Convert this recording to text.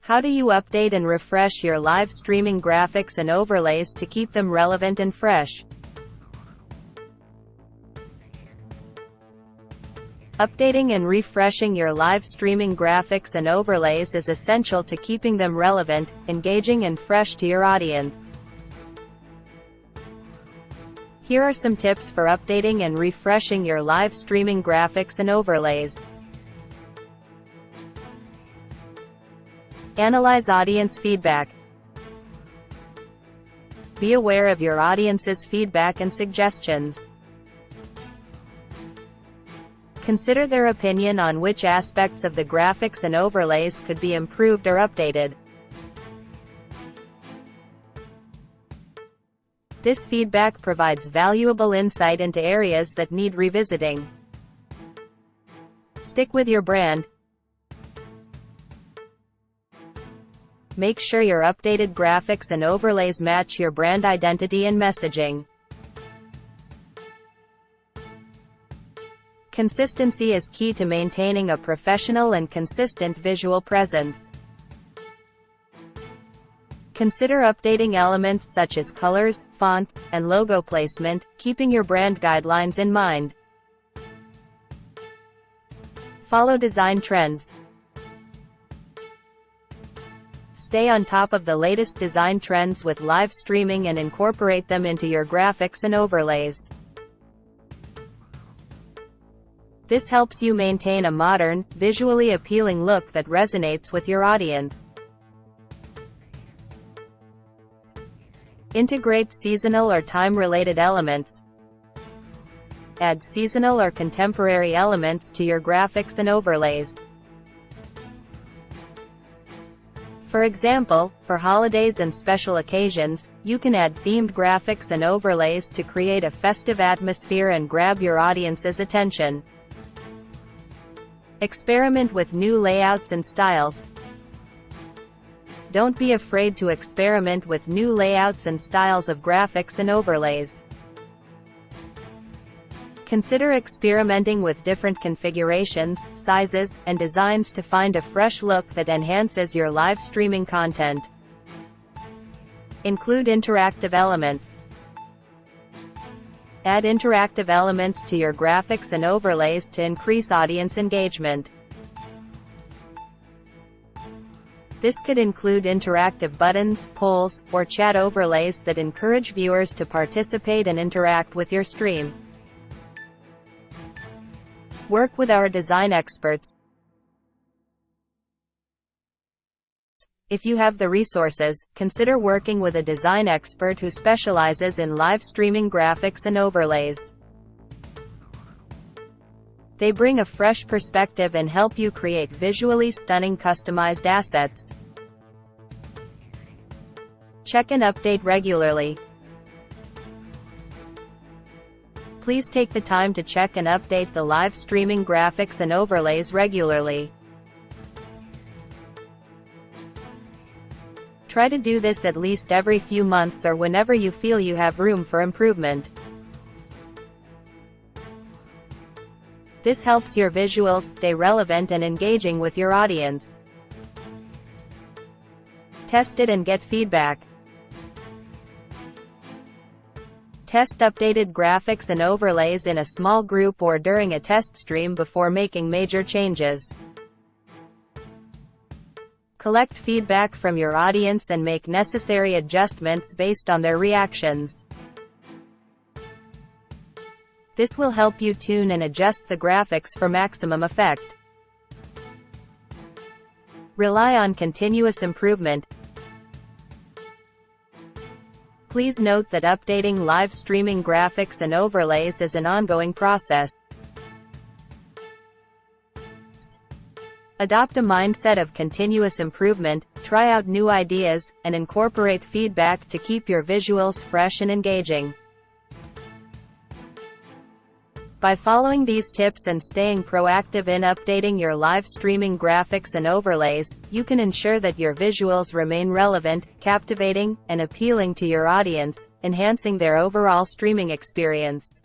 How do you update and refresh your live streaming graphics and overlays to keep them relevant and fresh? Updating and refreshing your live streaming graphics and overlays is essential to keeping them relevant, engaging and fresh to your audience. Here are some tips for updating and refreshing your live streaming graphics and overlays. Analyze audience feedback. Be aware of your audience's feedback and suggestions. Consider their opinion on which aspects of the graphics and overlays could be improved or updated. This feedback provides valuable insight into areas that need revisiting. Stick with your brand. Make sure your updated graphics and overlays match your brand identity and messaging. Consistency is key to maintaining a professional and consistent visual presence. Consider updating elements such as colors, fonts, and logo placement, keeping your brand guidelines in mind. Follow design trends. Stay on top of the latest design trends with live streaming and incorporate them into your graphics and overlays. This helps you maintain a modern, visually appealing look that resonates with your audience. Integrate seasonal or time-related elements. Add seasonal or contemporary elements to your graphics and overlays. For example, for holidays and special occasions, you can add themed graphics and overlays to create a festive atmosphere and grab your audience's attention. Experiment with new layouts and styles. Don't be afraid to experiment with new layouts and styles of graphics and overlays. Consider experimenting with different configurations, sizes, and designs to find a fresh look that enhances your live streaming content. Include interactive elements. Add interactive elements to your graphics and overlays to increase audience engagement. This could include interactive buttons, polls, or chat overlays that encourage viewers to participate and interact with your stream. Work with our design experts. If you have the resources, consider working with a design expert who specializes in live streaming graphics and overlays. They bring a fresh perspective and help you create visually stunning customized assets. Check and update regularly. Please take the time to check and update the live streaming graphics and overlays regularly. Try to do this at least every few months or whenever you feel you have room for improvement. This helps your visuals stay relevant and engaging with your audience. Test it and get feedback. Test updated graphics and overlays in a small group or during a test stream before making major changes. Collect feedback from your audience and make necessary adjustments based on their reactions. This will help you tune and adjust the graphics for maximum effect. Rely on continuous improvement. Please note that updating live streaming graphics and overlays is an ongoing process. Adopt a mindset of continuous improvement, try out new ideas, and incorporate feedback to keep your visuals fresh and engaging. By following these tips and staying proactive in updating your live streaming graphics and overlays, you can ensure that your visuals remain relevant, captivating, and appealing to your audience, enhancing their overall streaming experience.